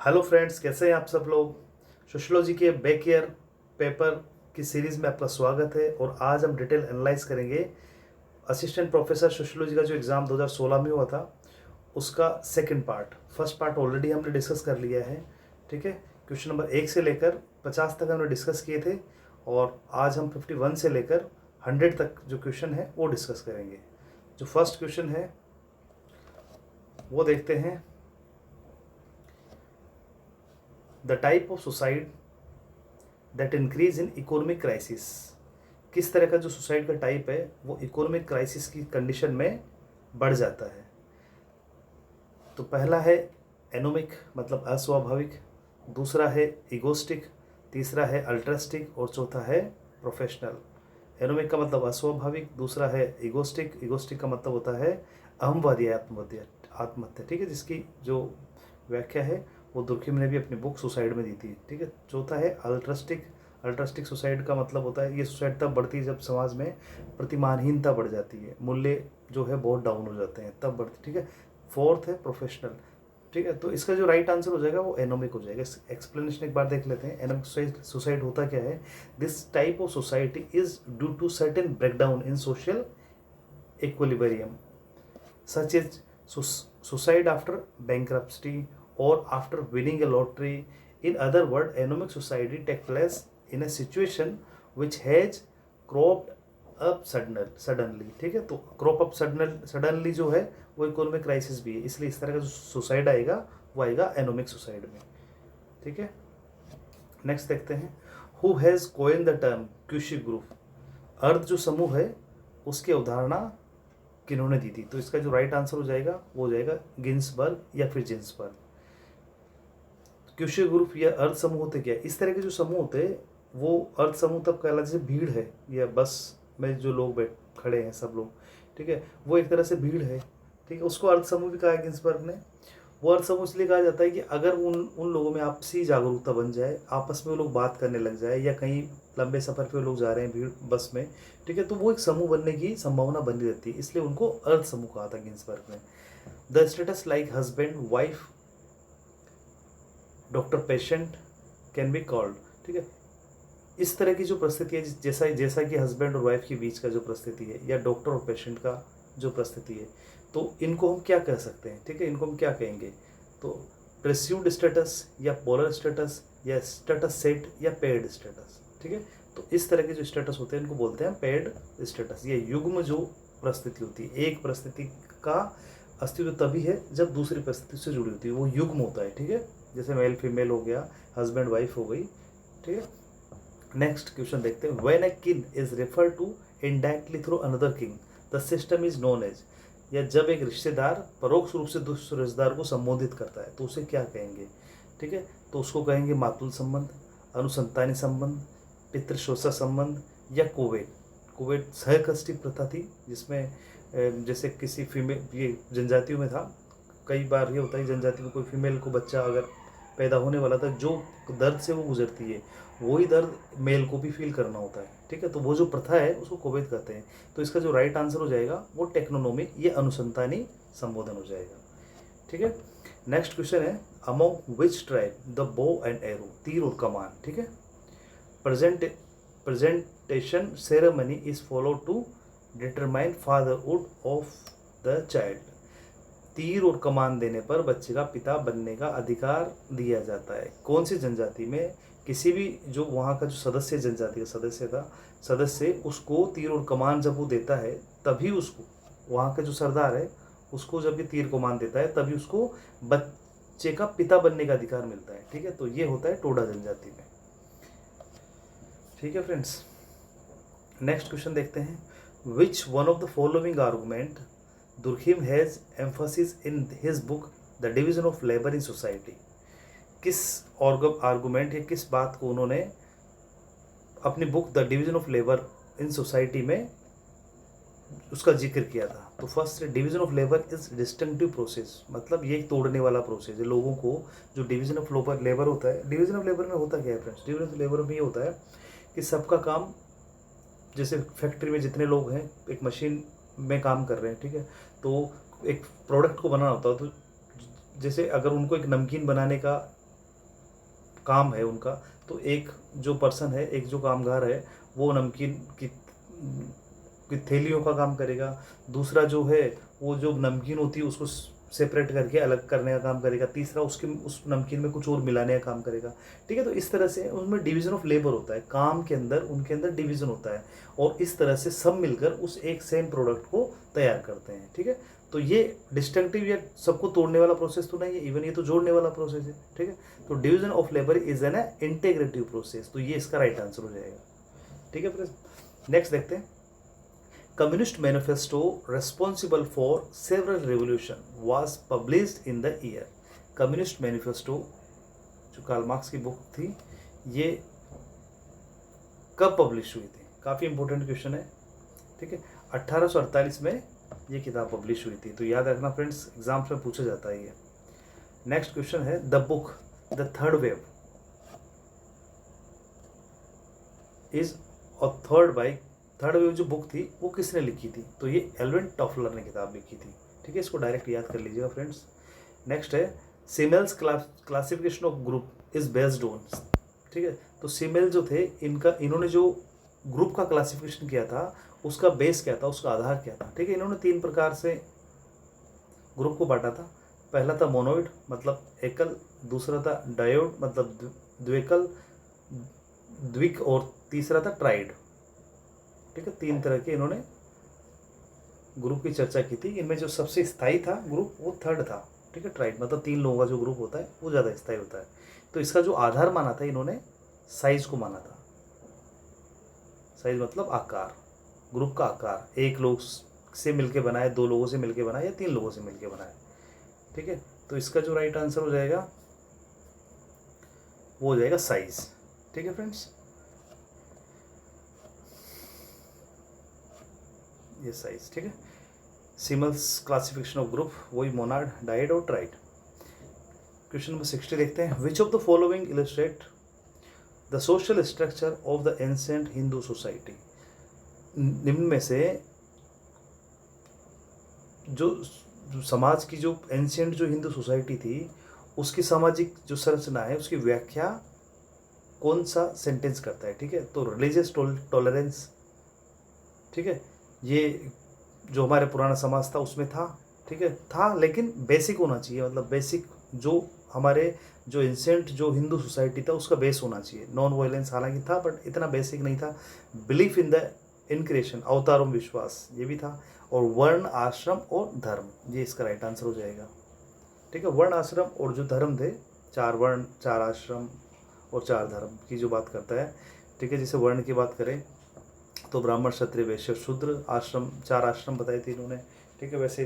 Hello friends, कैसे हैं आप सब लोग। सोशियोलॉजी के बैक ईयर पेपर की सीरीज़ में आपका स्वागत है। और आज हम डिटेल एनालाइज करेंगे असिस्टेंट प्रोफेसर सोशियोलॉजी का जो एग्ज़ाम 2016 में हुआ था उसका second part. First part already हमने डिस्कस कर लिया है, ठीक है। क्वेश्चन नंबर 1 से लेकर 50 तक हमने डिस्कस किए थे और आज हम 51 से लेकर 100 तक जो क्वेश्चन है वो डिस्कस करेंगे। जो फर्स्ट क्वेश्चन है वो देखते हैं। The type of suicide that increase in economic crisis. किस तरह का जो सुसाइड का टाइप है वो इकोनॉमिक क्राइसिस की कंडीशन में बढ़ जाता है। तो पहला है एनोमिक मतलब अस्वाभाविक, दूसरा है इगोस्टिक, तीसरा है अल्ट्रस्टिक और चौथा है प्रोफेशनल। एनोमिक का मतलब अस्वाभाविक, दूसरा है इगोस्टिक, इगोस्टिक का मतलब होता है अहमवादी आत्महत्या, ठीक है, जिसकी जो व्याख्या है वो दुर्खिम ने भी अपनी बुक सुसाइड में दी थी, ठीक है। चौथा है अल्ट्रस्टिक। अल्ट्रस्टिक सुसाइड का मतलब होता है ये सुसाइड तब बढ़ती है जब समाज में प्रतिमानहीनता बढ़ जाती है, मूल्य जो है बहुत डाउन हो जाते हैं, तब बढ़ती, ठीक है। फोर्थ है प्रोफेशनल, ठीक है। तो इसका जो राइट आंसर हो जाएगा वो एनोमिक हो जाएगा। एक्सप्लेनेशन एक बार देख लेते हैं। एनोमिक सुसाइड होता क्या है। This type of society is due to certain breakdown in social equilibrium such as suicide after bankruptcy or after winning a lottery. In other words, economic suicide takes place in a situation which has cropped up suddenly, ठीक है। तो crop up suddenly जो है वो economic crisis भी है, इसलिए इस तरह का जो सुसाइड आएगा वो आएगा एनोमिक सुसाइड में, ठीक है। नेक्स्ट देखते हैं। Who has coined the term quasi group. अर्थ जो समूह है उसकी अवधारणा किन्होंने दी थी। तो इसका जो राइट आंसर हो जाएगा वो हो जाएगा गिन्सबर्ग या फिर जिन्सबर्ग। क्यूशी ग्रुप या अर्थ समूह होते क्या, इस तरह के जो समूह होते हैं वो अर्थ समूह तब कहलाते, जैसे भीड़ है या बस में जो लोग बैठ खड़े हैं सब लोग, ठीक है, वो एक तरह से भीड़ है, ठीक है, उसको अर्थ समूह भी कहा है गिन्सबर्ग ने। वो अर्थ समूह इसलिए कहा जाता है कि अगर उन लोगों में आपसी जागरूकता बन जाए, आपस में वो लोग बात करने लग जाए, या कहीं लंबे सफ़र पे लोग जा रहे हैं भीड़ बस में, ठीक है, तो वो एक समूह बनने की संभावना बनी रहती है, इसलिए उनको अर्थ समूह कहा था गिन्सबर्ग ने। The status like husband wife doctor patient can be called, ठीक है। इस तरह की जो परिस्थिति है, जैसा कि हस्बैंड और वाइफ के बीच का जो परिस्थिति है या डॉक्टर और पेशेंट का जो परिस्थिति है, तो इनको हम क्या कह सकते हैं, ठीक है, इनको हम क्या कहेंगे। तो प्रेस्यूड स्टेटस या पोलर स्टेटस या स्टेटस सेट या पेड स्टेटस, ठीक है। तो इस तरह के जो स्टेटस होते हैं इनको बोलते हैं पेड स्टेटस। ये युग्म जो परिस्थिति होती है, एक परिस्थिति का अस्तित्व तभी है जब दूसरी परिस्थिति से जुड़ी होती है, वो युग्म होता है, ठीक है। जैसे मेल फीमेल हो गया, हस्बैंड वाइफ हो गई, ठीक है। नेक्स्ट क्वेश्चन देखते हैं। When a king is refer to indirectly through another king the system is known as. या जब एक रिश्तेदार परोक्ष रूप से दूसरे रिश्तेदार को संबोधित करता है तो उसे क्या कहेंगे, ठीक है। तो उसको कहेंगे मातुल संबंध, अनुसंतानी संबंध, पितृशोषा संबंध या कोवेट। कोवेट सहकष्टी प्रथा थी जिसमें जैसे किसी फीमेल, ये जनजातियों में था, कई बार ये होता है जनजाति में कोई फीमेल को बच्चा अगर पैदा होने वाला था, जो दर्द से वो गुजरती है वही दर्द मेल को भी फील करना होता है, ठीक है। तो वो जो प्रथा है उसको कोवेत कहते हैं। तो इसका जो राइट आंसर हो जाएगा वो टेक्नोनोमिक, ये अनुसंतानी संबोधन हो जाएगा, ठीक है। नेक्स्ट क्वेश्चन है। Among which tribe the bow and arrow, तीर और कमान, ठीक है, presentation ceremony is follow to determine fatherhood of the child. तीर और कमान देने पर बच्चे का पिता बनने का अधिकार दिया जाता है। कौन सी जनजाति में, किसी भी जो वहाँ का जो सदस्य जनजाति का सदस्य उसको तीर और कमान जब वो देता है तभी उसको, वहाँ का जो सरदार है उसको जब ये तीर कमान देता है तभी उसको बच्चे का पिता बनने का अधिकार मिलता है, ठीक है। तो ये होता है टोडा जनजाति में, ठीक है फ्रेंड्स। नेक्स्ट क्वेश्चन देखते हैं। Which one of the following argument Durkheim has emphasis in his book the division of labour in society. किस आर्गूमेंट या किस बात को उन्होंने अपनी book the division of labour in society में उसका जिक्र किया था। तो first, division of labour is distinctive process, मतलब ये एक तोड़ने वाला प्रोसेस है। लोगों को जो डिवीजन ऑफ लेबर होता है, डिवीजन ऑफ लेबर में होता क्या है फ्रेंड्स, डिवीजन ऑफ लेबर में ये होता है कि सबका काम, जैसे फैक्ट्री में जितने लोग हैं एक मशीन में काम कर रहे हैं, ठीक है, तो एक प्रोडक्ट को बनाना होता है। तो जैसे अगर उनको एक नमकीन बनाने का काम है उनका, तो एक जो पर्सन है, एक जो कामगार है, वो नमकीन की थैलियों का काम करेगा, दूसरा जो है वो जो नमकीन होती है उसको सेपरेट करके अलग करने का काम करेगा, तीसरा उसके उस नमकीन में कुछ और मिलाने का काम करेगा। ठीक है, तो इस तरह से उसमें डिवीजन ऑफ लेबर होता है, काम के अंदर उनके अंदर डिवीजन होता है, और इस तरह से सब मिलकर उस एक सेम प्रोडक्ट को तैयार करते हैं। ठीक है, तो ये डिस्टिंक्टिव या सबको तोड़ने वाला प्रोसेस तो नहीं है, इवन ये तो जोड़ने वाला प्रोसेस है। ठीक है, तो division of labour is an integrative process, तो ये इसका राइट आंसर हो जाएगा। ठीक है फ्रेंड्स, नेक्स्ट देखते हैं। Communist Manifesto, responsible for several revolution, was published in the year. Communist Manifesto जो कार्ल मार्क्स की बुक थी, ये कब पब्लिश हुई थी? काफ़ी इंपॉर्टेंट क्वेश्चन है। ठीक है, 1848 में ये किताब पब्लिश हुई थी, तो याद रखना फ्रेंड्स, एग्जाम्स में पूछा जाता है ये। नेक्स्ट क्वेश्चन है, the book the third wave is authored bye, third wave जो बुक थी वो किसने लिखी थी? तो ये एल्विन टॉफलर ने किताब लिखी थी। ठीक है, इसको डायरेक्ट याद कर लीजिएगा फ्रेंड्स। नेक्स्ट है, Simmel's classification of group is based on. ठीक है, तो सीमेल जो थे इन्होंने जो ग्रुप का क्लासिफिकेशन किया था उसका बेस क्या था, उसका आधार क्या था? ठीक है, इन्होंने 3 प्रकार से ग्रुप को बांटा था। पहला था मोनोइड मतलब एकल, दूसरा था डायोड मतलब द्विकल द्विक, और तीसरा था ट्राइड। ठीक है, 3 तरह के इन्होंने ग्रुप की चर्चा की थी। इनमें जो सबसे स्थायी था ग्रुप वो थर्ड था। ठीक है, ट्राइड मतलब 3 लोगों का जो ग्रुप होता है वो ज़्यादा स्थायी होता है। तो इसका जो आधार माना था इन्होंने साइज को माना था। साइज मतलब आकार, ग्रुप का आकार, 1 लोग से मिलके बनाए, 2 लोगों से मिलके बनाए या 3 लोगों से मिलके बनाए। ठीक है, तो इसका जो राइट आंसर हो जाएगा वो हो जाएगा साइज। ठीक है फ्रेंड्स, ये साइज। ठीक है, सीमेल्स क्लासिफिकेशन ऑफ ग्रुप वही मोनाड, डायड और ट्राइड। क्वेश्चन नंबर 60 देखते हैं। विच of the following illustrate the social structure of the ancient Hindu society? निम्न में से जो समाज की जो एंशिएंट जो हिंदू सोसाइटी थी उसकी सामाजिक जो संरचना है उसकी व्याख्या कौन सा सेंटेंस करता है? ठीक है, तो रिलीजियस टॉलरेंस। ठीक है, ये जो हमारे पुराना समाज था उसमें था। ठीक है, था लेकिन बेसिक होना चाहिए, मतलब बेसिक जो हमारे जो एंशिएंट जो हिंदू सोसाइटी था उसका बेस होना चाहिए। नॉन वायलेंस हालांकि था बट इतना बेसिक नहीं था। बिलीफ इन द इनक्रिएशन, अवतारों में विश्वास, ये भी था। और वर्ण आश्रम और धर्म, ये इसका राइट आंसर हो जाएगा। ठीक है, वर्ण आश्रम और जो धर्म थे, 4 वर्ण 4 आश्रम और 4 धर्म की जो बात करता है। ठीक है, जैसे वर्ण की बात करें तो ब्राह्मण क्षत्रिय वैश्य शूद्र, आश्रम 4 आश्रम बताए थे इन्होंने। ठीक है, वैसे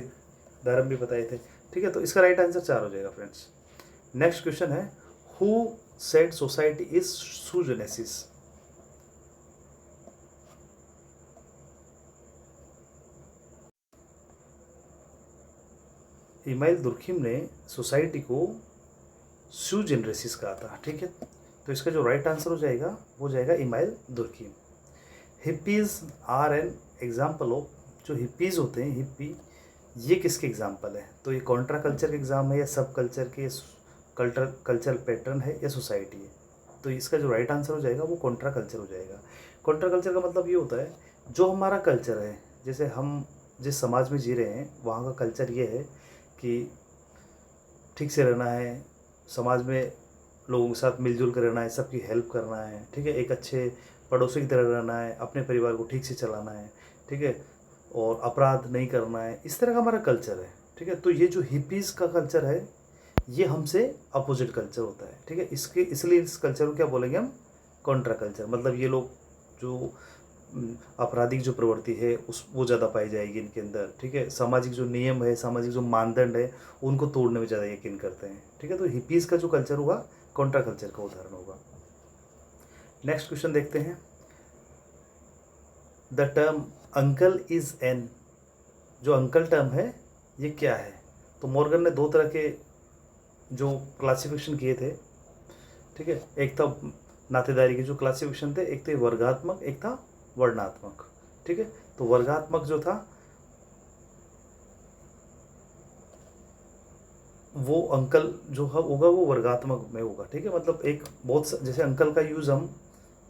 धर्म भी बताए थे। ठीक है, तो इसका राइट आंसर 4 हो जाएगा फ्रेंड्स। नेक्स्ट क्वेश्चन है, who said society is sui generis? Emile Durkheim ने सोसाइटी को सूजेनेसिस कहा था। ठीक है, तो इसका जो राइट आंसर हो जाएगा वो जाएगा Emile Durkheim. Hippies are an example of, जो हिप्पीज होते हैं हिप्पी, ये किसके एग्जाम्पल है? तो ये कॉन्ट्रा कल्चर के एग्जाम है या सब कल्चर के कल्चर पैटर्न है या सोसाइटी है? तो इसका जो राइट आंसर हो जाएगा वो कॉन्ट्रा कल्चर हो जाएगा। कॉन्ट्रा कल्चर का मतलब ये होता है जो हमारा कल्चर है, जैसे हम जिस समाज में जी रहे हैं वहाँ का कल्चर ये है कि ठीक से रहना है, समाज में लोगों के साथ मिलजुल कर रहना है, सबकी हेल्प करना है। ठीक है, एक अच्छे पड़ोसी की तरह रहना है, अपने परिवार को ठीक से चलाना है। ठीक है, और अपराध नहीं करना है, इस तरह का हमारा कल्चर है। ठीक है, तो ये जो हिपीज़ का कल्चर है ये हमसे अपोजिट कल्चर होता है। ठीक है, इसलिए इस कल्चर को क्या बोलेंगे हम? Contra culture. मतलब ये लोग जो आपराधिक जो प्रवृत्ति है वो ज़्यादा पाई जाएगी इनके अंदर। ठीक है, सामाजिक जो नियम है, सामाजिक जो मानदंड है उनको तोड़ने में ज़्यादा यकीन करते हैं। ठीक है, तो हिपीज़ का जो कल्चर होगा कॉन्ट्रा कल्चर का उदाहरण होगा। नेक्स्ट क्वेश्चन देखते हैं। The term uncle is an, जो अंकल टर्म है ये क्या है? तो मॉर्गन ने 2 तरह के जो क्लासिफिकेशन किए थे। ठीक है, एक था नातेदारी के जो क्लासिफिकेशन थे, एक थे वर्गात्मक, एक था वर्णात्मक। ठीक है, तो वर्गात्मक जो था वो अंकल जो होगा वो वर्गात्मक में होगा, ठीक है। मतलब एक जैसे अंकल का यूज़ हम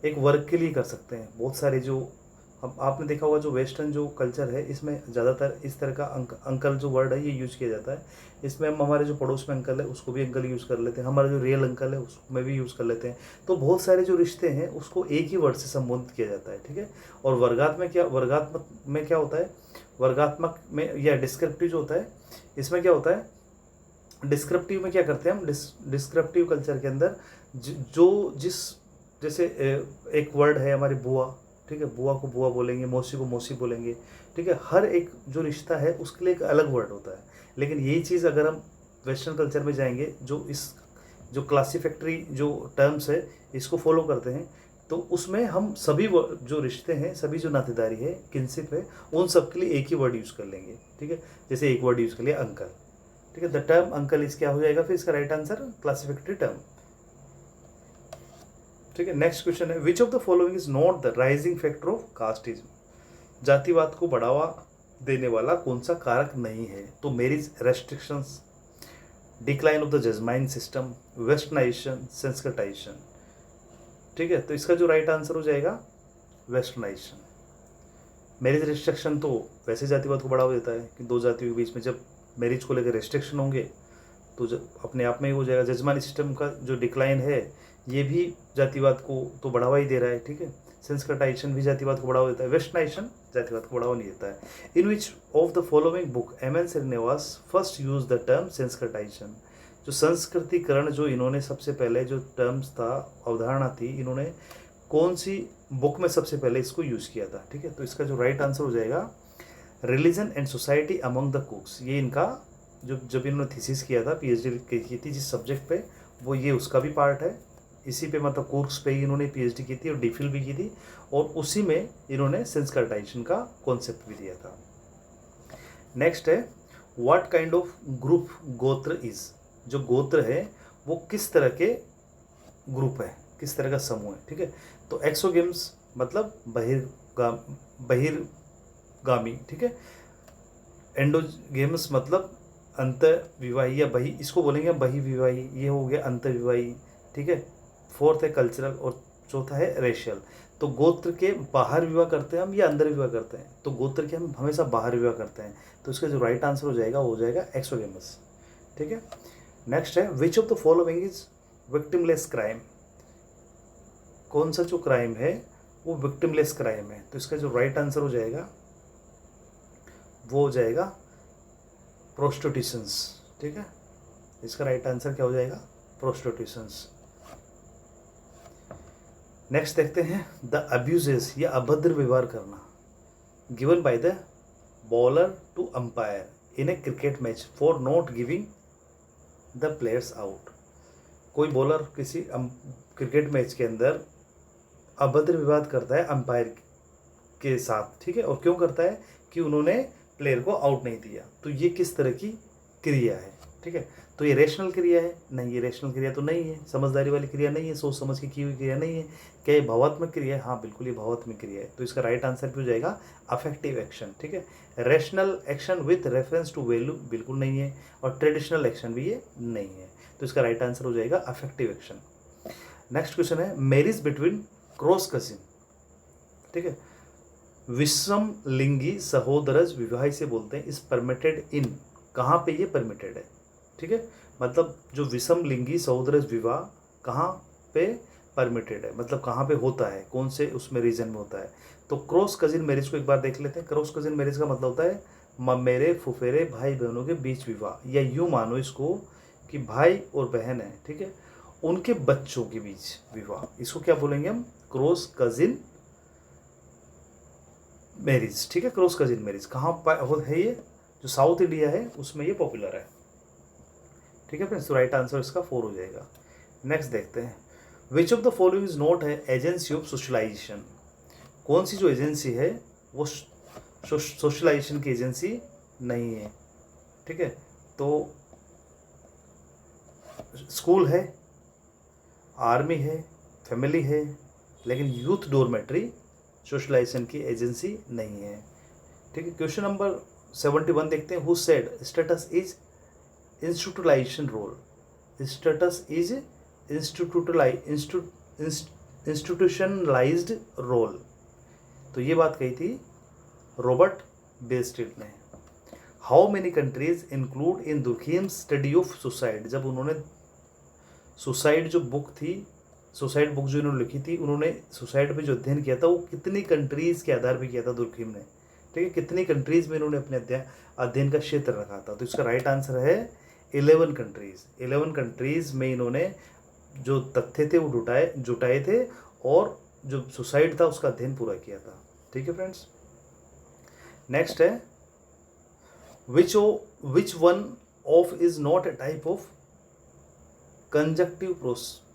एक वर्ग के लिए कर सकते हैं। बहुत सारे जो हम आपने देखा होगा जो वेस्टर्न जो कल्चर है इसमें ज़्यादातर इस तरह का अंकल जो वर्ड है ये यूज़ किया जाता है। इसमें हम हमारे जो पड़ोस में अंकल है उसको भी अंकल यूज़ कर लेते हैं, हमारा जो रियल अंकल है उसमें भी यूज़ कर लेते हैं। तो बहुत सारे जो रिश्ते हैं उसको एक ही वर्ड से संबोधित किया जाता है, ठीक है। और वर्गात्मक में क्या होता है, वर्गात्मक में या डिस्क्रिप्टिव जो होता है इसमें क्या होता है, डिस्क्रिप्टिव में क्या करते हैं हम, डिस्क्रिप्टिव कल्चर के अंदर जो जिस जैसे एक वर्ड है हमारी बुआ, ठीक है, बुआ को बुआ बोलेंगे, मौसी को मौसी बोलेंगे, ठीक है। हर एक जो रिश्ता है उसके लिए एक अलग वर्ड होता है। लेकिन यही चीज़ अगर हम वेस्टर्न कल्चर में जाएंगे, जो क्लासिफैक्टरी जो टर्म्स है इसको फॉलो करते हैं, तो उसमें हम सभी जो रिश्ते हैं, सभी जो नातेदारी है, किनशिप है, उन सब के लिए एक ही वर्ड यूज़ कर लेंगे, ठीक है। जैसे एक वर्ड यूज़ कर लिया अंकल, ठीक है। द टर्म अंकल इस क्या हो जाएगा फिर इसका राइट आंसर क्लासिफिकेटरी टर्म, ठीक है। नेक्स्ट क्वेश्चन है, विच of the following is not the rising factor of casteism. जातिवाद को बढ़ावा देने वाला कौन सा कारक नहीं है। तो marriage restrictions, decline of the jajmani system, westernisation, Sanskritisation, ठीक है। तो इसका जो राइट आंसर हो जाएगा वेस्टर्नाइजेशन। मैरिज रिस्ट्रिक्शन तो वैसे जातिवाद को बढ़ावा देता है कि दो जातियों के बीच में जब मैरिज को लेकर रेस्ट्रिक्शन होंगे तो जब अपने आप में ही हो जाएगा। जजमानी सिस्टम का जो डिक्लाइन है ये भी जातिवाद को तो बढ़ावा ही दे रहा है, ठीक है। संस्कृताइजेशन भी जातिवाद को बढ़ावा देता है, वेस्टर्नाइजेशन जातिवाद को बढ़ावा नहीं देता है। In which of the following book M N. Srinivas first use the term sanskritisation. जो संस्कृतिकरण जो इन्होंने सबसे पहले जो टर्म्स था, अवधारणा थी, इन्होंने कौन सी बुक में सबसे पहले इसको यूज़ किया था, ठीक है। तो इसका जो राइट आंसर हो जाएगा religion and society among the कुक्स। ये इनका जब इन्होंने थीसिस किया था, पीएचडी की थी जिस सब्जेक्ट पे, वो ये उसका भी पार्ट है। इसी पे मतलब कोर्स पे ही इन्होंने पीएचडी की थी और डीफिल भी की थी, और उसी में इन्होंने संस्कृताइजेशन का कॉन्सेप्ट भी दिया था। नेक्स्ट है, व्हाट काइंड ऑफ ग्रुप गोत्र इज। जो गोत्र है वो किस तरह के ग्रुप है, किस तरह का समूह है, ठीक है। तो एक्सोगेम्स मतलब बहिर्गामी, ठीक है। एंडोगेम्स मतलब अंतर विवाही या बही, इसको बोलेंगे बही विवाही, ये हो गया अंतर विवाही, ठीक है। फोर्थ है कल्चरल और चौथा है रेशियल। तो गोत्र के बाहर विवाह करते हैं हम या अंदर विवाह करते हैं, तो गोत्र के हम हमेशा बाहर विवाह करते हैं। तो इसका जो राइट आंसर हो जाएगा वो हो जाएगा एक्सोगेमस, ठीक है। नेक्स्ट है, विच of the following is victimless crime. कौन सा जो क्राइम है वो विक्टिमलेस क्राइम है। तो इसका जो राइट आंसर हो जाएगा वो हो जाएगा प्रोस्टिट्यूशंस, ठीक है। इसका राइट आंसर क्या हो जाएगा, प्रोस्टिट्यूशंस। नेक्स्ट देखते हैं, द अब्यूजेस या अभद्र व्यवहार करना given by the bowler to umpire in a cricket match for not giving the players out. कोई बॉलर किसी क्रिकेट मैच के अंदर अभद्र व्यवहार करता है अंपायर के साथ, ठीक है। और क्यों करता है, कि उन्होंने प्लेयर को आउट नहीं दिया। तो ये किस तरह की क्रिया है, ठीक है। तो ये रेशनल क्रिया है, नहीं ये रेशनल क्रिया तो नहीं है, समझदारी वाली क्रिया नहीं है, सोच समझ के की हुई क्रिया नहीं है। क्या ये भावात्मक क्रिया है, हाँ बिल्कुल ये भावात्मक क्रिया है। तो इसका राइट आंसर भी हो जाएगा अफेक्टिव एक्शन, ठीक है। Rational action with reference to value बिल्कुल नहीं है, और ट्रेडिशनल एक्शन भी ये नहीं है। तो इसका राइट आंसर हो जाएगा अफेक्टिव एक्शन। नेक्स्ट क्वेश्चन है, मैरिज बिटवीन क्रॉस कजिन, ठीक है। विषम लिंगी सहोदरज विवाह से बोलते हैं, इस परमिटेड इन, कहाँ पे ये परमिटेड है, ठीक है। मतलब जो विषम लिंगी सहोदरज विवाह कहाँ पे परमिटेड है, मतलब कहाँ पे होता है, कौन से उसमें रीजन में होता है। तो क्रॉस कजिन मैरिज को एक बार देख लेते हैं। क्रॉस कजिन मैरिज का मतलब होता है ममेरे फुफेरे भाई बहनों के बीच विवाह, या यूँ मानो इसको कि भाई और बहन है, ठीक है, उनके बच्चों के बीच विवाह, इसको क्या बोलेंगे हम, क्रॉस कजिन मैरिज, ठीक है। क्रॉस कजिन मैरिज कहाँ है, ये जो साउथ इंडिया है उसमें ये पॉपुलर है, ठीक है फ्रेंड्स। तो राइट आंसर इसका 4 हो जाएगा। नेक्स्ट देखते हैं, विच of the following is not है एजेंसी ऑफ सोशलाइजेशन। कौन सी जो एजेंसी है वो सोशलाइजेशन की एजेंसी नहीं है, ठीक है। तो स्कूल है, आर्मी है, फैमिली है, लेकिन यूथ डोरमेट्री सोशलाइजेशन की एजेंसी नहीं है, ठीक है। क्वेश्चन नंबर 71 देखते हैं, who said status is institutionalisation role, status is institutionalised role. तो ये बात कही थी रॉबर्ट बेस्टेट ने। How many countries include in Durkheim's study of suicide, जब उन्होंने सुसाइड जो बुक थी, सुसाइड बुक जो इन्होंने लिखी थी, उन्होंने सुसाइड पे जो अध्ययन किया था वो कितनी कंट्रीज़ के आधार पे किया था दुर्खीम ने, ठीक है, कितनी कंट्रीज़ में इन्होंने अपने अध्ययन का क्षेत्र रखा था। तो इसका राइट आंसर है 11 कंट्रीज़। 11 कंट्रीज़ में इन्होंने जो तथ्य थे वो जुटाए थे और जो सुसाइड था उसका अध्ययन पूरा किया था। ठीक है फ्रेंड्स, नेक्स्ट है विच one of is not a type of conjunctive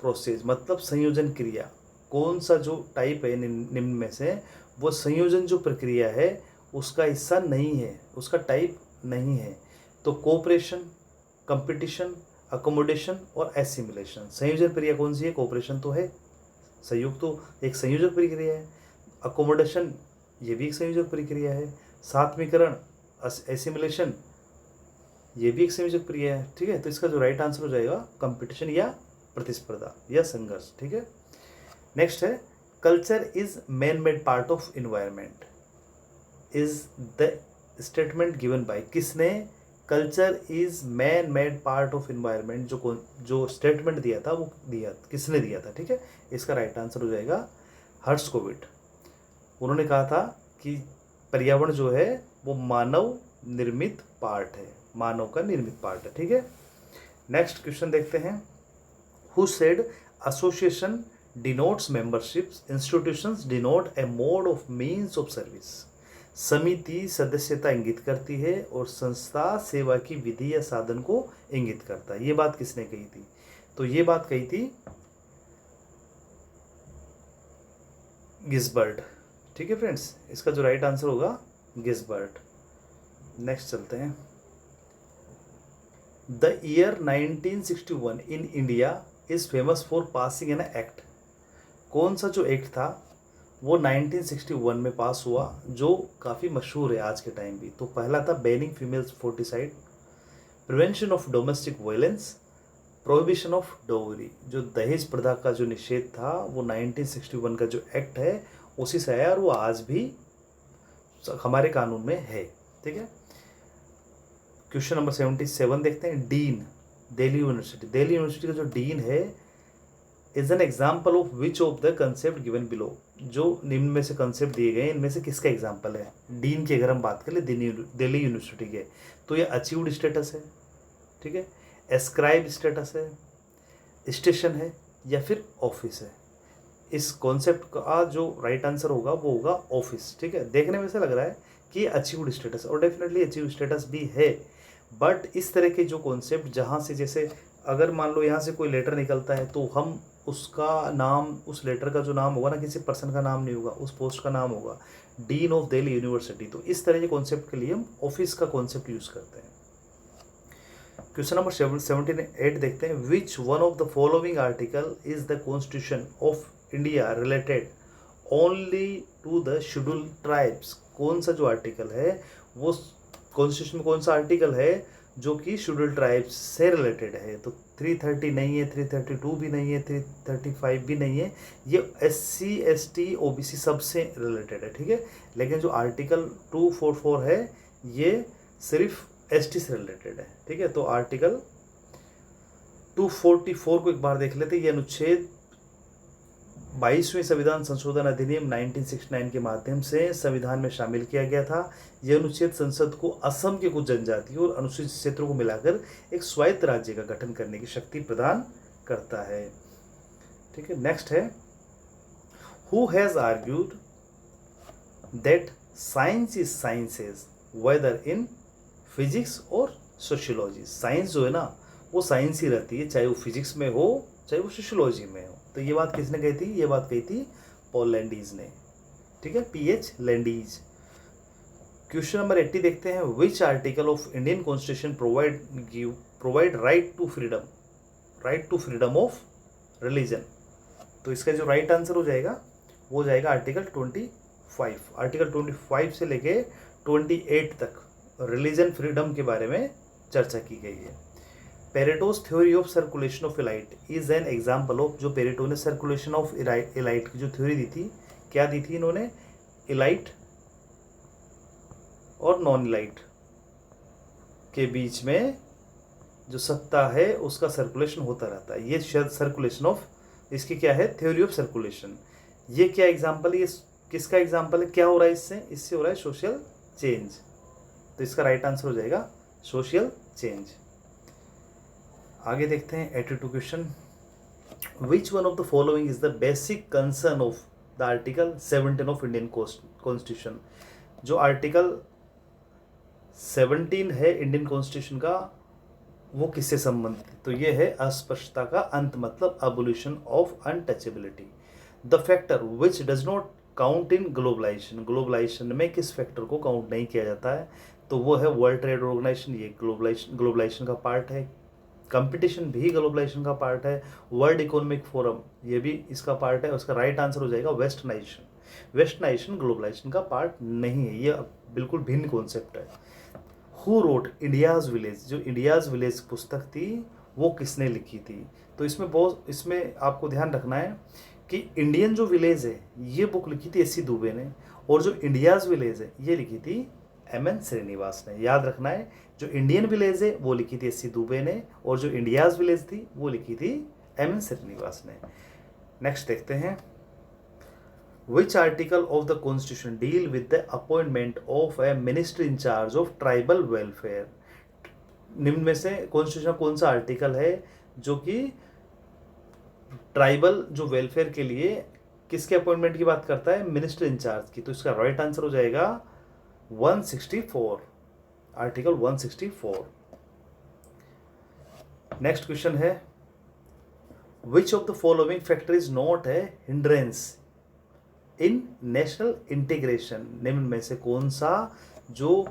process, मतलब संयोजन क्रिया। कौन सा जो टाइप है निम्न में से वो संयोजन जो प्रक्रिया है उसका हिस्सा नहीं है, उसका टाइप नहीं है। तो कोऑपरेशन, कंपटीशन, अकोमोडेशन और एसिमिलेशन। संयोजन प्रक्रिया कौन सी है? कोऑपरेशन तो है, सहयोग तो एक संयोजक प्रक्रिया है। अकोमोडेशन ये भी एक संयोजक प्रक्रिया है। सात्मीकरण, एसिमिलेशन ये भी एक संयोजक क्रिया है। ठीक है, तो इसका जो राइट आंसर हो जाएगा कंपटीशन या प्रतिस्पर्धा या संघर्ष। ठीक है, नेक्स्ट है culture is man made part of environment is the statement given by, किसने culture is man made part of environment जो स्टेटमेंट दिया था वो किसने दिया था? ठीक है, इसका राइट आंसर हो जाएगा हर्ट्ज़कोविट। उन्होंने कहा था कि पर्यावरण जो है वो मानव निर्मित पार्ट है, मानव का निर्मित पार्ट है। ठीक है, नेक्स्ट क्वेश्चन देखते हैं। Who said association denotes memberships, institutions denote A mode of means of service. समिति सदस्यता इंगित करती है और संस्था सेवा की विधि या साधन को इंगित करता है। ये बात किसने कही थी? तो ये बात कही थी गिस्बर्ट। ठीक है फ्रेंड्स, इसका जो राइट आंसर होगा गिस्बर्ट। नेक्स्ट चलते हैं। The year 1961 in India is famous for passing an act. कौन सा जो एक्ट था वो 1961 में पास हुआ जो काफ़ी मशहूर है आज के टाइम भी? तो पहला था banning females foeticide, prevention of domestic violence, prohibition of dowry. जो दहेज प्रथा का जो निषेध था वो 1961 का जो एक्ट है उसी से आया और वो आज भी हमारे कानून में है। ठीक है, क्वेश्चन नंबर 77 देखते हैं। Dean, Delhi university. Delhi university का जो डीन है is an example of which of the concept given below. जो निम्न में से कंसेप्ट दिए गए इनमें से किसका एग्जाम्पल है? डीन की अगर हम बात करें दिल्ली यूनिवर्सिटी के, तो ये अचीव्ड स्टेटस है, ठीक है, एस्क्राइब स्टेटस है, स्टेशन है या फिर ऑफिस है। इस कॉन्सेप्ट का जो राइट आंसर होगा वो होगा ऑफिस। ठीक है, देखने में से लग रहा है कि अचीव्ड स्टेटस, और डेफिनेटली अचीव स्टेटस भी है, बट इस तरह के जो कॉन्सेप्ट जहाँ से, जैसे अगर मान लो यहाँ से कोई लेटर निकलता है तो हम उसका नाम, उस लेटर का जो नाम होगा ना, किसी पर्सन का नाम नहीं होगा, उस पोस्ट का नाम होगा डीन ऑफ दिल्ली यूनिवर्सिटी। तो इस तरह के कॉन्सेप्ट के लिए हम ऑफिस का कॉन्सेप्ट यूज करते हैं। क्वेश्चन नंबर 78 देखते हैं। Which one of the following article is the constitution of India related only to the scheduled tribes. कौन सा जो आर्टिकल है वो कॉन्स्टिट्यूशन में कौन सा आर्टिकल है जो कि शेड्यूल्ड ट्राइब्स से रिलेटेड है? तो 330 नहीं है, 332 भी नहीं है, 335 भी नहीं है, ये SC ST OBC सबसे रिलेटेड है। ठीक है, लेकिन जो आर्टिकल 244 है ये सिर्फ ST से रिलेटेड है। ठीक है, तो आर्टिकल 244 को एक बार देख लेते हैं। ये अनुच्छेद 22वें संविधान संशोधन अधिनियम 1969 के माध्यम से संविधान में शामिल किया गया था। यह अनुच्छेद संसद को असम के कुछ जनजातियों और अनुसूचित क्षेत्रों को मिलाकर एक स्वायत्त राज्य का गठन करने की शक्ति प्रदान करता है। ठीक है, नेक्स्ट है। Who has argued that science is sciences whether in physics और सोशियोलॉजी। साइंस जो है ना वो साइंस ही रहती है, चाहे वो फिजिक्स में हो चाहे वो सोशियोलॉजी में हो। तो ये बात किसने कही थी? ये बात कही थी पॉल लैंडीज ने। ठीक है, PH लैंडीज। क्वेश्चन नंबर 80 देखते हैं। Which article of Indian constitution provide right to freedom of religion. तो इसका जो राइट आंसर हो जाएगा वो हो जाएगा आर्टिकल 25। आर्टिकल 25 से लेके 28 तक रिलीजन फ्रीडम के बारे में चर्चा की गई है। Pareto's theory of circulation of elite is an example of, जो पेरेटो ने सर्कुलेशन ऑफ इलाइट की जो थ्योरी दी थी, क्या दी थी इन्होंने, इलाइट और नॉन इलाइट के बीच में जो सत्ता है उसका सर्कुलेशन होता रहता है, ये सर्कुलेशन ऑफ, इसकी क्या है, थ्योरी ऑफ सर्कुलेशन। ये क्या एग्जाम्पल है, ये किसका एग्जाम्पल है, क्या हो रहा है इससे, इससे हो रहा है सोशल चेंज। तो इसका राइट आंसर हो जाएगा सोशल चेंज। आगे देखते हैं 82 question. Which one of the following is the basic concern of the article 17 of Indian constitution. जो आर्टिकल 17 है इंडियन कॉन्स्टिट्यूशन का, वो किससे संबंधित है, तो ये है अस्पृश्यता का अंत, मतलब abolition of untouchability. The factor which does not count in globalisation, globalisation में किस फैक्टर को काउंट नहीं किया जाता है, तो वो है वर्ल्ड ट्रेड ऑर्गेनाइजेशन, ये ग्लोबलाइजेशन का पार्ट है। कंपटीशन भी ग्लोबलाइजेशन का पार्ट है। वर्ल्ड इकोनॉमिक फोरम, ये भी इसका पार्ट है। उसका राइट आंसर हो जाएगा वेस्टर्नाइजेशन। वेस्टर्नाइजेशन ग्लोबलाइजेशन का पार्ट नहीं है, ये बिल्कुल भिन्न कॉन्सेप्ट है। हु रोट इंडियाज विलेज, जो इंडियाज विलेज पुस्तक थी वो किसने लिखी थी, तो इसमें आपको ध्यान रखना है कि इंडियन जो विलेज है ये बुक लिखी थी एस.सी. दुबे ने, और जो इंडियाज विलेज है ये लिखी थी एम.एन. श्रीनिवास ने। याद रखना है, जो इंडियन विलेज है वो लिखी थी एस.सी. दुबे ने, और जो इंडियाज विलेज थी वो लिखी थी एम.एन. श्रीनिवास ने। नेक्स्ट देखते हैं, Which article of the Constitution deal with the appointment of a minister in charge of tribal welfare? निम्न में से कॉन्स्टिट्यूशन कौन सा आर्टिकल है जो कि ट्राइबल जो वेलफेयर के लिए किसके अपॉइंटमेंट की बात करता है, मिनिस्टर इंचार्ज की। तो इसका राइट आंसर हो जाएगा 164, आर्टिकल 164। नेक्स्ट क्वेश्चन है, विच of the following factor is not a hindrance in national integration. निम्न में से कौन सा जो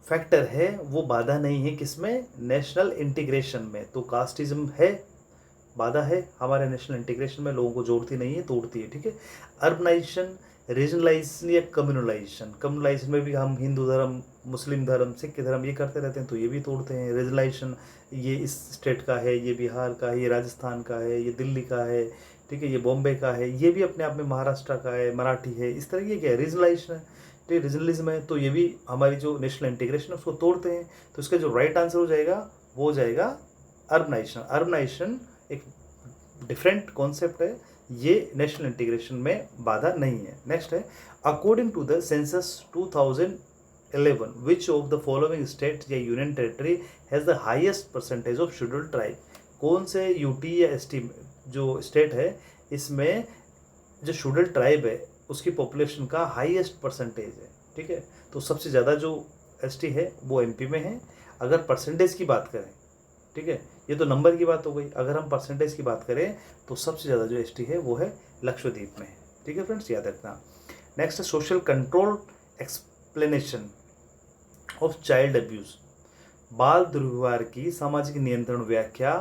फैक्टर है वो बाधा नहीं है किसमें, नेशनल इंटीग्रेशन में। तो कास्टिज्म है, बाधा है हमारे नेशनल इंटीग्रेशन में, लोगों को जोड़ती नहीं है, तोड़ती है, ठीक है। अर्बनाइजेशन, रीजनलाइजेशन या कम्युनलाइजेशन, कम्युनलाइजेशन में भी हम हिंदू धर्म, मुस्लिम धर्म, सिख धर्म ये करते रहते हैं, तो ये भी तोड़ते हैं। रीजनलाइजेशन, ये इस स्टेट का है, ये बिहार का है, ये राजस्थान का है, ये दिल्ली का है, ठीक है, ये बॉम्बे का है, ये भी अपने आप में महाराष्ट्र का है, मराठी है, इस तरह ये क्या है, रीजनलाइजेशन है, ठीक है, रीजनलिज्म है। तो ये भी हमारी जो नेशनल इंटीग्रेशन है उसको तोड़ते हैं। तो इसका जो राइट आंसर हो जाएगा वो हो जाएगा अर्बनाइजेशन। अर्बनाइजेशन एक डिफरेंट कॉन्सेप्ट है, ये नेशनल इंटीग्रेशन में बाधा नहीं है। नेक्स्ट है, according to the census 2011 which of the following state या union territory has the highest percentage of scheduled tribe. कौन से यूटी या एसटी जो स्टेट है इसमें जो शेड्यूल्ड ट्राइब है उसकी पॉपुलेशन का हाईएस्ट परसेंटेज है, ठीक है। तो सबसे ज़्यादा जो एसटी है वो एमपी में है। अगर परसेंटेज की बात करें, ठीक है, ये तो नंबर की बात हो गई, अगर हम परसेंटेज की बात करें तो सबसे ज़्यादा जो एसटी है वो है लक्षद्वीप में, ठीक है फ्रेंड्स, याद रखना। नेक्स्ट है, social control explanation of child abuse. बाल दुर्व्यवहार की सामाजिक नियंत्रण व्याख्या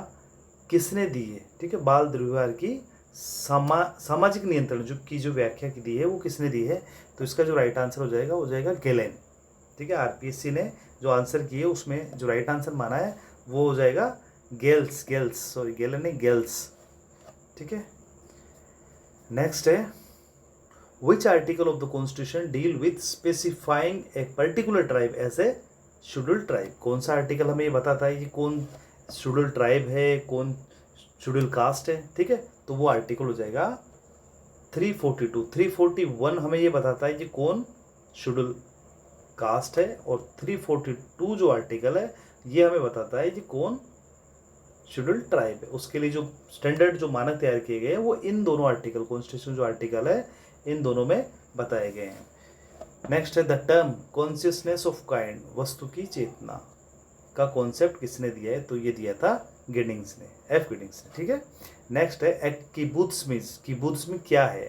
किसने दी है, ठीक है। बाल दुर्व्यवहार की सामाजिक नियंत्रण जो व्याख्या की दी है वो किसने दी है, तो इसका जो राइट आंसर हो जाएगा गेलेन, ठीक है। आरपीएससी ने जो आंसर किए उसमें जो राइट आंसर माना है वो हो जाएगा गेल्स, सॉरी गेलेन नहीं, गेल्स, ठीक है। नेक्स्ट है, which article of the constitution deal with specifying a particular tribe as a scheduled tribe. कौन सा आर्टिकल हमें ये बताता है कि कौन शेड्यूल्ड ट्राइब है, कौन शेड्यूल्ड कास्ट है, ठीक है। तो वो आर्टिकल हो जाएगा 342। 341 हमें ये बताता है कि कौन शेड्यूल्ड कास्ट है, और 342 जो आर्टिकल है ये हमें बताता है कि कौन शेड्यूल्ड ट्राइब है। उसके लिए जो स्टैंडर्ड जो मानक तैयार किए गए हैं वो इन दोनों आर्टिकल, कॉन्स्टिट्यूशन जो आर्टिकल है इन दोनों में बताए गए हैं। नेक्स्ट है, the term consciousness of kind, वस्तु की चेतना का कॉन्सेप्ट किसने दिया है, तो ये दिया था गिडिंग्स ने, एफ गिडिंग्स ने, ठीक है। नेक्स्ट है, किबुत्समी क्या है,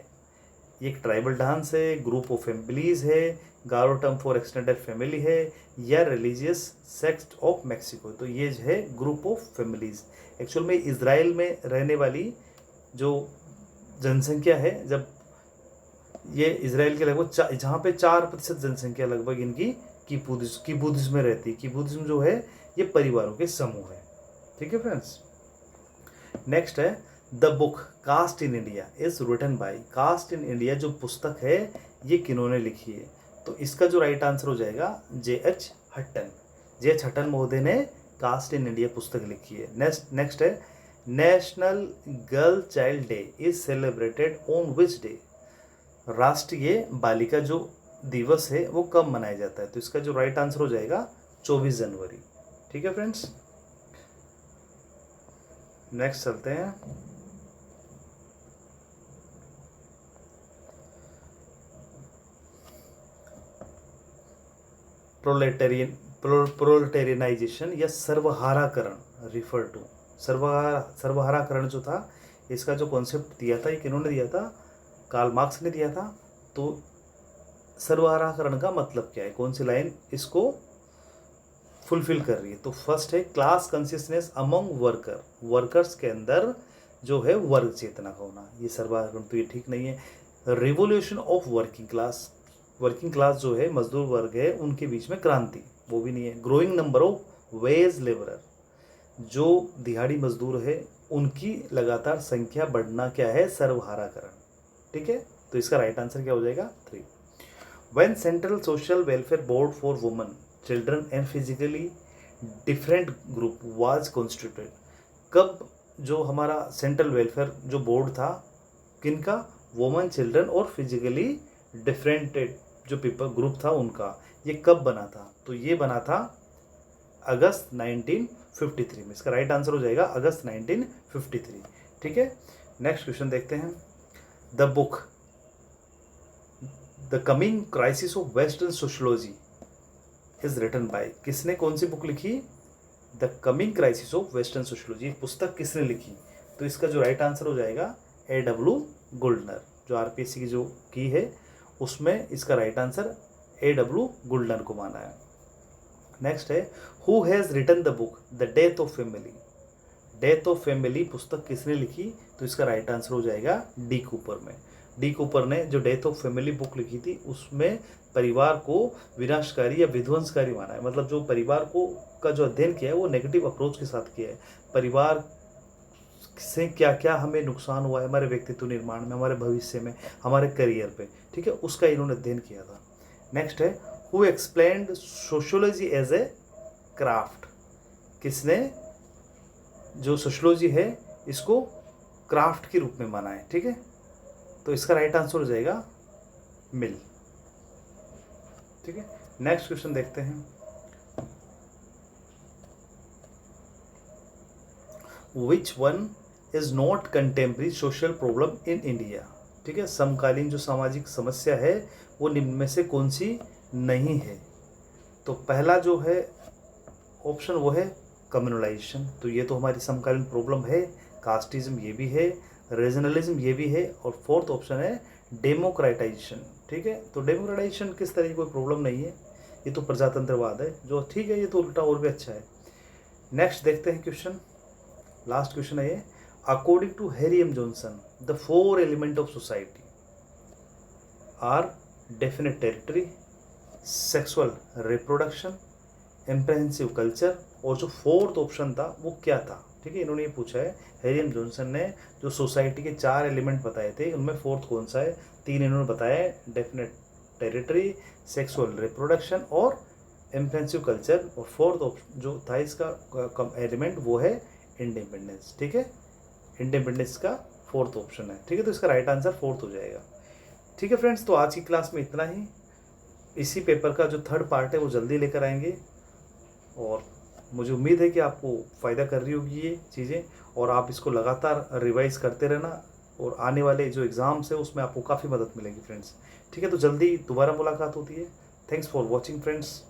ये एक ट्राइबल डांस है, ग्रुप ऑफ फैमिलीज है, गारो टर्म फॉर एक्सटेंडेड फैमिली है, या रिलीजियस सेक्ट ऑफ मैक्सिको। तो ये है ग्रुप ऑफ फैमिलीज। एक्चुअल में इजराइल में रहने वाली जो जनसंख्या है, जब ये इजराइल के लगभग जहाँ पे 4% जनसंख्या लगभग इनकी किबुत्ज में रहती है। किबुत्ज जो है ये परिवारों के समूह है, ठीक है फ्रेंड्स। नेक्स्ट है the book caste in India is written by, caste in India जो पुस्तक है ये किन्होंने लिखी है, तो इसका जो राइट आंसर हो जाएगा J.H. हट्टन। J.H. हट्टन महोदय ने कास्ट इन इंडिया पुस्तक लिखी है। नेक्स्ट है national girl child day is celebrated on which day, राष्ट्रीय बालिका जो दिवस है वो कब मनाया जाता है, तो इसका जो राइट आंसर हो जाएगा 24 जनवरी। ठीक है फ्रेंड्स। नेक्स्ट चलते हैं। प्रोलेटेरियनाइजेशन या सर्वहाराकरण रिफर टू, सर्वहाराकरण जो था इसका जो कॉन्सेप्ट दिया था ये किन्होंने दिया था, कार्ल मार्क्स ने दिया था। तो सर्वहाराकरण का मतलब क्या है, कौन सी लाइन इसको फुलफिल कर रही है, तो फर्स्ट है class consistence among worker, workers के अंदर जो है वर्ग चेतना का होना, ये सर्वहाराकरण तो ये ठीक नहीं है। Revolution of working class, working class जो है मजदूर वर्ग है उनके बीच में क्रांति, वो भी नहीं है। Growing number of ways labourer, जो दिहाड़ी मजदूर है उनकी लगातार संख्या बढ़ना क्या है, सर्वहाराकरण। ठीक है, तो इसका राइट आंसर क्या हो जाएगा 3। When central social welfare board for women children and physically different group was constituted, कब जो हमारा सेंट्रल वेलफेयर जो बोर्ड था किनका, वुमेन चिल्ड्रन और फिजिकली डिफरेंटेड जो पीपल ग्रुप था उनका, ये कब बना था, तो ये बना था अगस्त 1953 में। इसका राइट आंसर हो जाएगा अगस्त 1953। ठीक है, नेक्स्ट क्वेश्चन देखते हैं। The book the coming crisis of western sociology is written by, किसने कौन सी बुक लिखी, the coming crisis of western sociology पुस्तक किसने लिखी, तो इसका जो राइट आंसर हो जाएगा A.W. गुल्डनर, जो RPSC की जो की है उसमें इसका राइट आंसर A.W. गुल्डनर को माना है। नेक्स्ट है who has written the book the death of family, death of family पुस्तक किसने लिखी, तो इसका राइट आंसर हो जाएगा डी कूपर में। डी कूपर ने जो डेथ ऑफ फैमिली बुक लिखी थी उसमें परिवार को विनाशकारी या विध्वंसकारी माना है, मतलब जो परिवार को का जो अध्ययन किया है वो नेगेटिव अप्रोच के साथ किया है, परिवार से क्या क्या हमें नुकसान हुआ है हमारे व्यक्तित्व निर्माण में, हमारे भविष्य में, हमारे करियर पे, ठीक है, उसका इन्होंने अध्ययन किया था। नेक्स्ट है who explained sociology as a craft, किसने जो सोशियोलॉजी है इसको क्राफ्ट के रूप में माना है। ठीक है, तो इसका राइट आंसर हो जाएगा मिल। ठीक है, नेक्स्ट क्वेश्चन देखते हैं। Which one is not contemporary social problem in India, ठीक है, समकालीन जो सामाजिक समस्या है वो निम्न में से कौन सी नहीं है, तो पहला जो है ऑप्शन वो है कम्युनलाइजेशन, तो ये तो हमारी समकालीन प्रॉब्लम है। कास्टिज्म ये भी है, रीजनलिज्म ये भी है, और फोर्थ ऑप्शन है डेमोक्रेटाइजेशन। ठीक है, तो डेमोक्रेटाइजेशन किस तरह की कोई प्रॉब्लम नहीं है, ये तो प्रजातंत्रवाद है जो ठीक है, ये तो उल्टा और भी अच्छा है। नेक्स्ट देखते हैं क्वेश्चन, लास्ट क्वेश्चन है ये। According to Harry M Johnson the 4 element of society are definite territory, sexual reproduction, comprehensive culture, और जो फोर्थ ऑप्शन था वो क्या था। ठीक है, इन्होंने ये पूछा है, हैरी एम जॉनसन ने जो सोसाइटी के 4 एलिमेंट बताए थे उनमें फोर्थ कौन सा है, 3 इन्होंने बताया, डेफिनेट टेरिटरी, सेक्सुअल रिप्रोडक्शन और एम्प्रेहेंसिव कल्चर, और फोर्थ जो था इसका एलिमेंट वो है इंडिपेंडेंस। ठीक है, इंडिपेंडेंस का फोर्थ ऑप्शन है। ठीक है, तो इसका राइट आंसर फोर्थ हो जाएगा। ठीक है फ्रेंड्स, तो आज की क्लास में इतना ही। इसी पेपर का जो थर्ड पार्ट है वो जल्दी लेकर आएंगे, और मुझे उम्मीद है कि आपको फ़ायदा कर रही होगी ये चीज़ें, और आप इसको लगातार रिवाइज करते रहना, और आने वाले जो एग्ज़ाम्स है उसमें आपको काफ़ी मदद मिलेगी फ्रेंड्स। ठीक है, तो जल्दी दोबारा मुलाकात होती है। Thanks for watching friends.